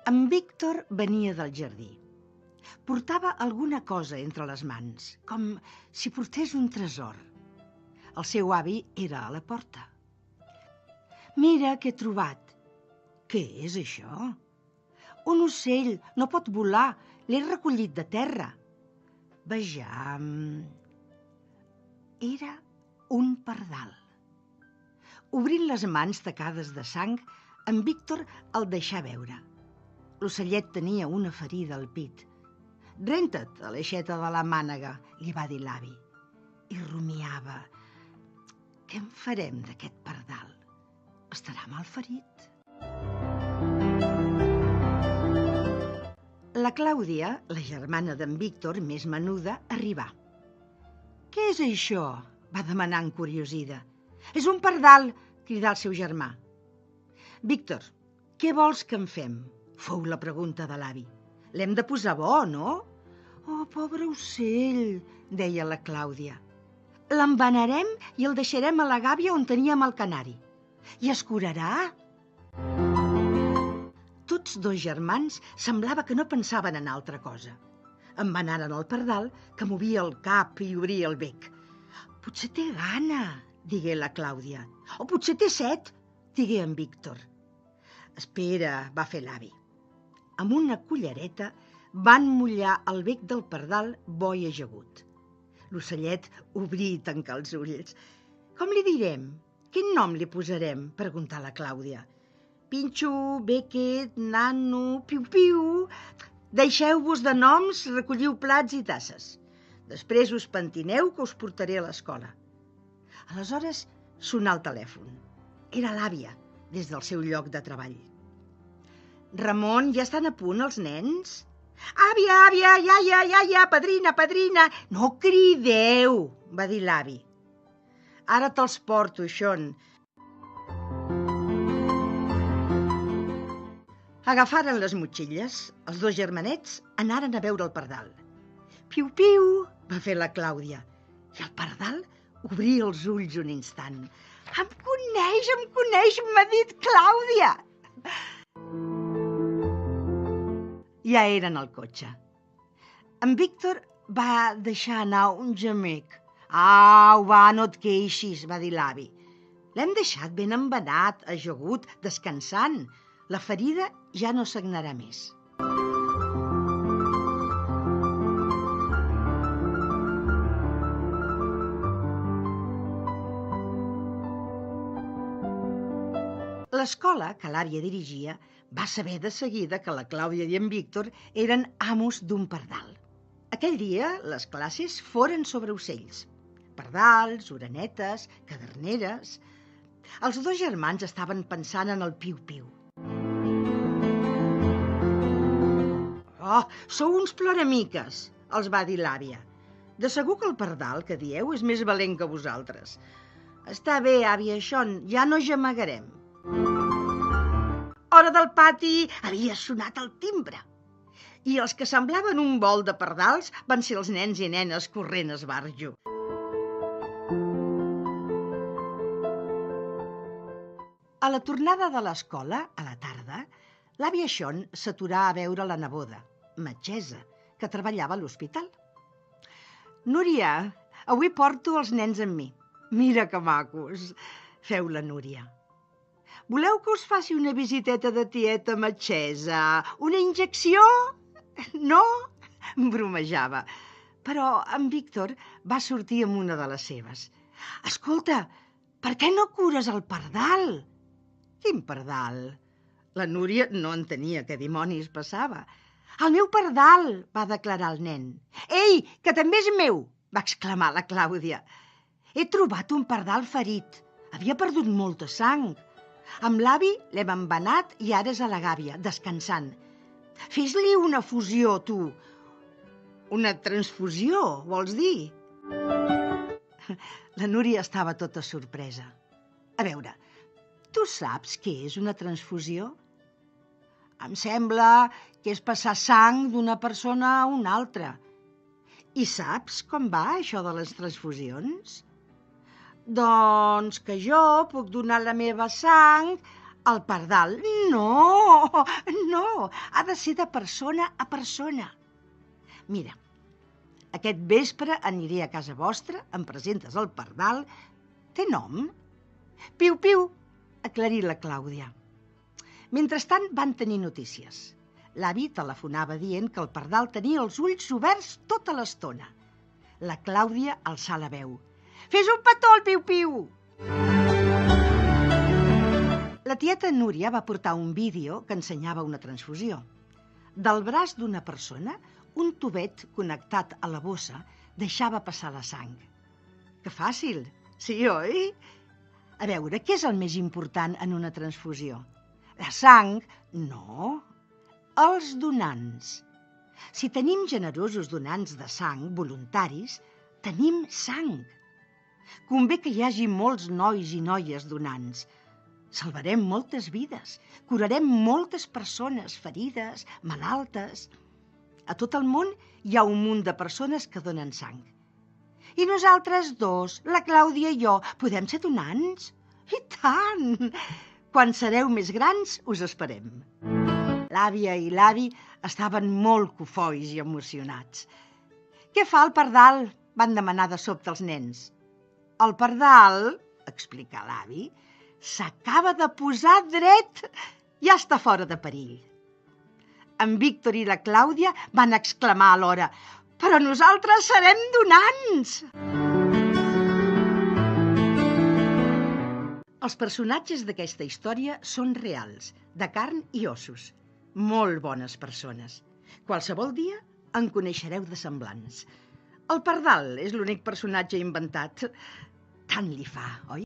En Víctor venia del jardí. Portava alguna cosa entre les mans, com si portés un tresor. El seu avi era a la porta. «Mira què he trobat». «Què és això?» «Un ocell, no pot volar, l'he recollit de terra». «Vejam...» Era un pardal. Obrint les mans tacades de sang, en Víctor el deixà veure. L'ocellet tenia una ferida al pit. «Renta't a l'aixeta de la mànega», li va dir l'avi. I rumiava. «Què en farem d'aquest pardal? Estarà malferit?» La Clàudia, la germana d'en Víctor, més menuda, arribà. «Què és això?», va demanar encuriosida. «És un pardal», cridà el seu germà. «Víctor, què vols que en fem?», fou la pregunta de l'avi. «L'hem de posar bo, no?». «Oh, pobre ocell», deia la Clàudia. «L'embenarem i el deixarem a la gàbia on teníem el canari. I es curarà?» Tots dos germans semblava que no pensaven en altra cosa. Embenaren el pardal, que movia el cap i obria el bec. «Potser té gana», digué la Clàudia. «O potser té set», digué en Víctor. «Espera», va fer l'avi. Amb una cullereta van mullar el bec del pardal bo i ajagut. L'ocellet obrí i tancà els ulls. «Com li direm? Quin nom li posarem?», preguntà la Clàudia. «Pinxo, Becket, Nano, Piu-Piu...» «Deixeu-vos de noms, recolliu plats i tasses. Després us pentineu, que us portaré a l'escola». Aleshores sonà el telèfon. Era l'àvia, des del seu lloc de treball. «Ramon, ja estan a punt els nens?» «Àvia, àvia, iaia, iaia, padrina, padrina...» «No crideu», va dir l'avi. «Ara te'ls porto, xon». Agafaren les motxilles, els dos germanets anaren a veure el pardal. «Piu-piu», va fer la Clàudia, i el pardal obria els ulls un instant. Em coneix, m'ha dit Clàudia!» Ja eren al cotxe. En Víctor va deixar anar un gemec. «Au, va, no et queixis», va dir l'avi. «L'hem deixat ben embenat, ajagut, descansant. La ferida ja no sagnarà més». L'escola que l'àvia dirigia va saber de seguida que la Clàudia i en Víctor eren amos d'un pardal. Aquell dia les classes foren sobre ocells. Pardals, orenetes, caderneres... Els dos germans estaven pensant en el piu-piu. «Oh, sou uns ploramiques», els va dir l'àvia. «De segur que el pardal que dieu és més valent que vosaltres. Està bé, àvia Xon, ja no gemegarem». Hora del pati, havia sonat el timbre. I els que semblaven un vol de pardals van ser els nens i nenes corrent a esbarjo. A la tornada de l'escola, a la tarda, l'àvia Xon s'aturà a veure la neboda, metgessa, que treballava a l'hospital. «Núria, avui porto els nens amb mi. Mira que macos», feu la Núria. «Voleu que us faci una visiteta de tieta metgessa? Una injecció?» «No?» bromejava. Però en Víctor va sortir amb una de les seves. «Escolta, per què no cures el pardal?» «Quin pardal?» La Núria no entenia què dimonis passava. «El meu pardal!», va declarar el nen. «Ei, que també és meu!», va exclamar la Clàudia. «He trobat un pardal ferit. Havia perdut molta sang. Amb l'avi l'hem embenat i ara és a la gàbia, descansant. Fes-li una fusió, tu». «Una transfusió, vols dir?» La Núria estava tota sorpresa. «A veure, tu saps què és una transfusió?» «Em sembla que és passar sang d'una persona a una altra». «I saps com va això de les transfusions?» «Doncs que jo puc donar la meva sang El pardal? No, no, ha de ser de persona a persona. Mira, aquest vespre aniré a casa vostra, em presentes el pardal. Té nom? Piu-piu, aclarí la Clàudia. Mentrestant van tenir notícies. L'avi telefonava dient que el pardal tenia els ulls oberts tota l'estona. La Clàudia alçà la veu. Fes un petó al piu-piu! La tieta Núria va portar un vídeo que ensenyava una transfusió. Del braç d'una persona, un tubet connectat a la bossa deixava passar la sang. Que fàcil, sí, oi? A veure, què és el més important en una transfusió? La sang? No. Els donants. Si tenim generosos donants de sang, voluntaris, tenim sang. Convé que hi hagi molts nois i noies donants. Salvarem moltes vides, curarem moltes persones ferides, malaltes. A tot el món hi ha un munt de persones que donen sang. I nosaltres dos, la Clàudia i jo, podem ser donants? I tant! Quan sereu més grans, us esperem. L'àvia i l'avi estaven molt cofois i emocionats. Què fa el pardal? Van demanar de sobte els nens. El pardal, explica l'avi, s'acaba de posar dret. Ja està fora de perill. En Víctor i la Clàudia van exclamar alhora: però nosaltres serem donants! Els personatges d'aquesta història són reals, de carn i ossos. Molt bones persones. Qualsevol dia en coneixereu de semblants. El pardal és l'únic personatge inventat. Tant li fa, oi?